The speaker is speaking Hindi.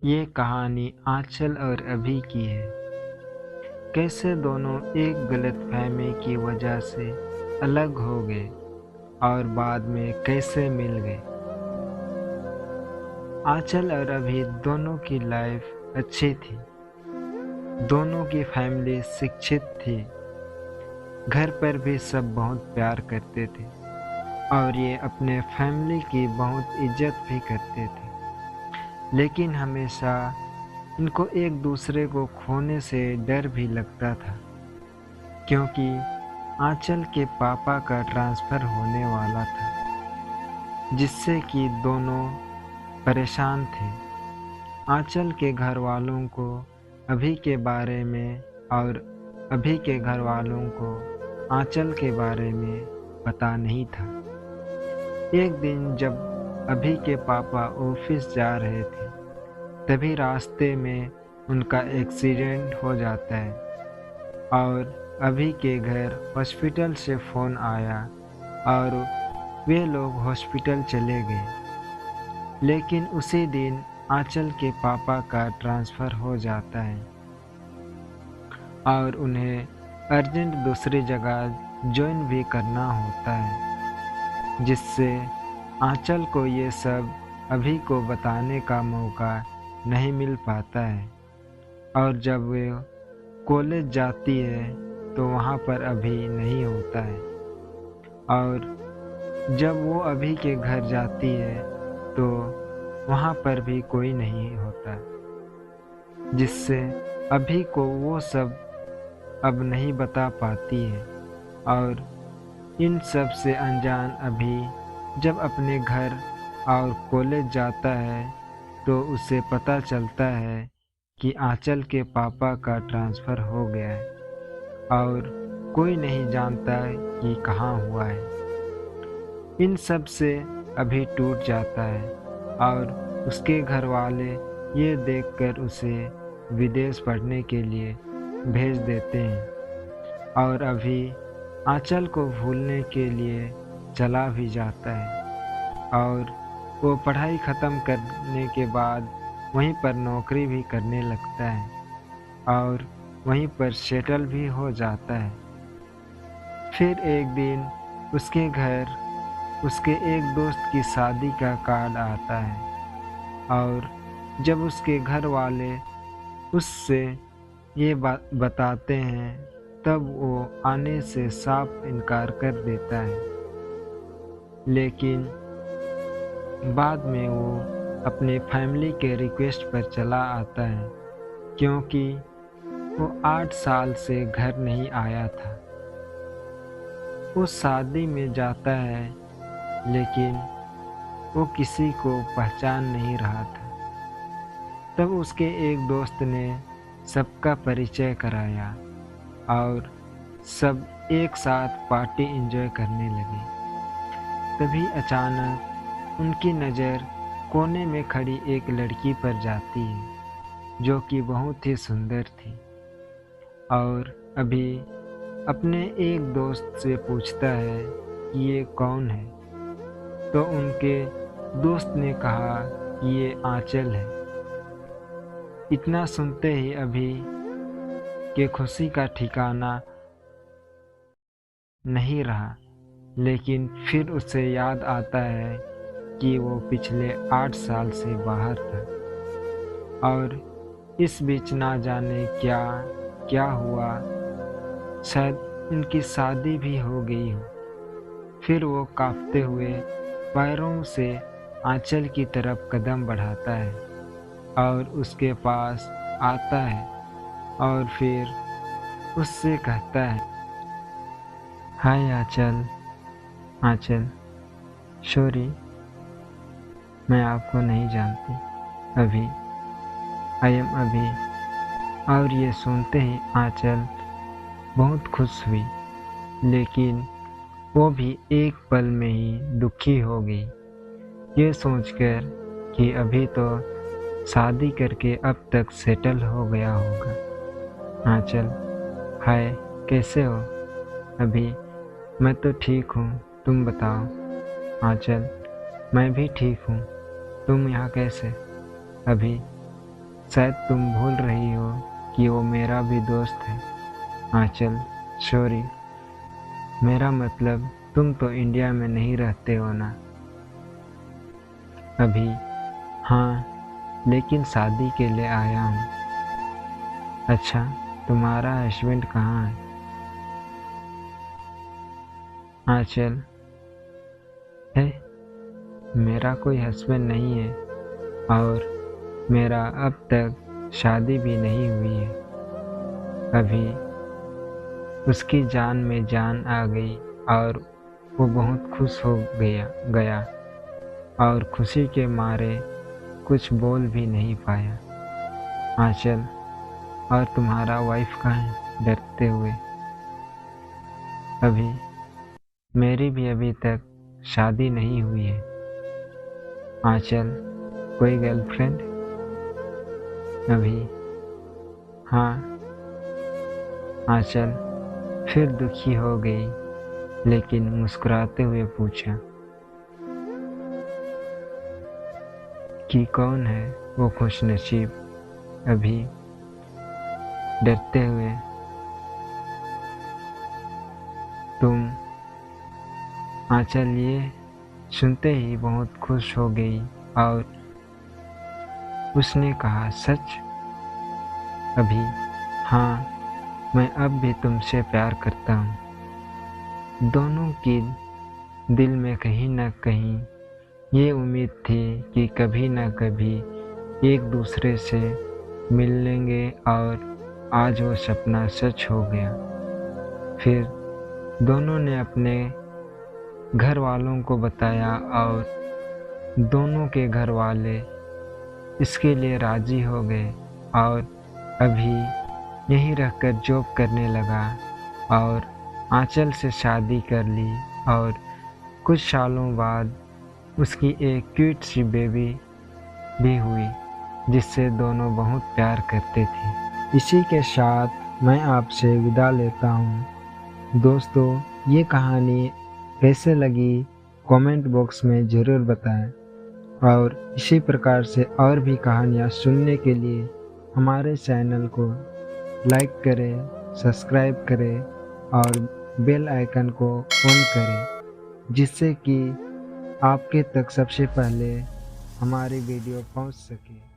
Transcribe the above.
ये कहानी आंचल और अभी की है। कैसे दोनों एक गलतफहमी की वजह से अलग हो गए और बाद में कैसे मिल गए। आंचल और अभी दोनों की लाइफ अच्छी थी। दोनों की फैमिली शिक्षित थी। घर पर भी सब बहुत प्यार करते थे और ये अपने फैमिली की बहुत इज्जत भी करते थे। लेकिन हमेशा इनको एक दूसरे को खोने से डर भी लगता था, क्योंकि आंचल के पापा का ट्रांसफ़र होने वाला था, जिससे कि दोनों परेशान थे। आंचल के घर वालों को अभी के बारे में और अभी के घर वालों को आंचल के बारे में पता नहीं था। एक दिन जब अभी के पापा ऑफिस जा रहे थे, तभी रास्ते में उनका एक्सीडेंट हो जाता है और अभी के घर हॉस्पिटल से फ़ोन आया और वे लोग हॉस्पिटल चले गए। लेकिन उसी दिन आंचल के पापा का ट्रांसफ़र हो जाता है और उन्हें अर्जेंट दूसरी जगह जॉइन भी करना होता है, जिससे आंचल को ये सब अभी को बताने का मौका नहीं मिल पाता है। और जब वे कॉलेज जाती है तो वहाँ पर अभी नहीं होता है, और जब वो अभी के घर जाती है तो वहाँ पर भी कोई नहीं होता, जिससे अभी को वो सब अब नहीं बता पाती है। और इन सब से अनजान अभी जब अपने घर और कॉलेज जाता है तो उसे पता चलता है कि आंचल के पापा का ट्रांसफ़र हो गया है और कोई नहीं जानता कि कहाँ हुआ है। इन सब से अभी टूट जाता है और उसके घर वाले ये देखकर उसे विदेश पढ़ने के लिए भेज देते हैं और अभी आंचल को भूलने के लिए चला भी जाता है और वो पढ़ाई ख़त्म करने के बाद वहीं पर नौकरी भी करने लगता है और वहीं पर सेटल भी हो जाता है। फिर एक दिन उसके घर उसके एक दोस्त की शादी का कार्ड आता है और जब उसके घर वाले उससे ये बात बताते हैं तब वो आने से साफ इनकार कर देता है। लेकिन बाद में वो अपने फैमिली के रिक्वेस्ट पर चला आता है, क्योंकि वो 8 साल से घर नहीं आया था। वो शादी में जाता है लेकिन वो किसी को पहचान नहीं रहा था। तब उसके एक दोस्त ने सबका परिचय कराया और सब एक साथ पार्टी एंजॉय करने लगे। तभी अचानक उनकी नज़र कोने में खड़ी एक लड़की पर जाती है, जो कि बहुत ही सुंदर थी। और अभी अपने एक दोस्त से पूछता है कि ये कौन है, तो उनके दोस्त ने कहा कि ये आंचल है। इतना सुनते ही अभी के खुशी का ठिकाना नहीं रहा, लेकिन फिर उसे याद आता है कि वो पिछले 8 साल से बाहर था और इस बीच ना जाने क्या क्या हुआ, शायद उनकी शादी भी हो गई हो। फिर वो कांपते हुए पैरों से आंचल की तरफ कदम बढ़ाता है और उसके पास आता है और फिर उससे कहता है, हाय आंचल। आंचल, सॉरी, मैं आपको नहीं जानती। अभी, आई एम अभी। और ये सुनते ही आंचल बहुत खुश हुई, लेकिन वो भी एक पल में ही दुखी हो गई, ये सोचकर कि अभी तो शादी करके अब तक सेटल हो गया होगा। आंचल, हाय, कैसे हो? अभी, मैं तो ठीक हूँ, तुम बताओ। आंचल, मैं भी ठीक हूँ, तुम यहाँ कैसे? अभी, शायद तुम भूल रही हो कि वो मेरा भी दोस्त है। आंचल, सॉरी, मेरा मतलब तुम तो इंडिया में नहीं रहते हो ना? अभी? हाँ, लेकिन शादी के लिए आया हूँ। अच्छा, तुम्हारा हस्बैंड कहाँ है? आंचल, है, मेरा कोई हस्बैंड नहीं है और मेरा अब तक शादी भी नहीं हुई है। अभी उसकी जान में जान आ गई और वो बहुत खुश हो गया और खुशी के मारे कुछ बोल भी नहीं पाया। आंचल, और तुम्हारा वाइफ कहाँ है? डरते हुए। अभी? मेरी भी अभी तक शादी नहीं हुई है। आंचल, कोई गर्लफ्रेंड? अभी? हाँ। आंचल फिर दुखी हो गई, लेकिन मुस्कुराते हुए पूछा कि कौन है वो खुशनसीब? अभी डरते हुए, तुम। आंचल ये सुनते ही बहुत खुश हो गई और उसने कहा, सच? अभी? हाँ, मैं अब भी तुमसे प्यार करता हूँ। दोनों की दिल में कहीं ना कहीं ये उम्मीद थी कि कभी ना कभी एक दूसरे से मिलेंगे और आज वो सपना सच हो गया। फिर दोनों ने अपने घर वालों को बताया और दोनों के घर वाले इसके लिए राजी हो गए और अभी यहीं रहकर जॉब करने लगा और आंचल से शादी कर ली और कुछ सालों बाद उसकी एक क्यूट सी बेबी भी हुई जिससे दोनों बहुत प्यार करते थे। इसी के साथ मैं आपसे विदा लेता हूँ। दोस्तों, ये कहानी कैसे लगी कमेंट बॉक्स में ज़रूर बताएं और इसी प्रकार से और भी कहानियाँ सुनने के लिए हमारे चैनल को लाइक करें, सब्सक्राइब करें और बेल आइकन को ऑन करें, जिससे कि आपके तक सबसे पहले हमारी वीडियो पहुंच सके।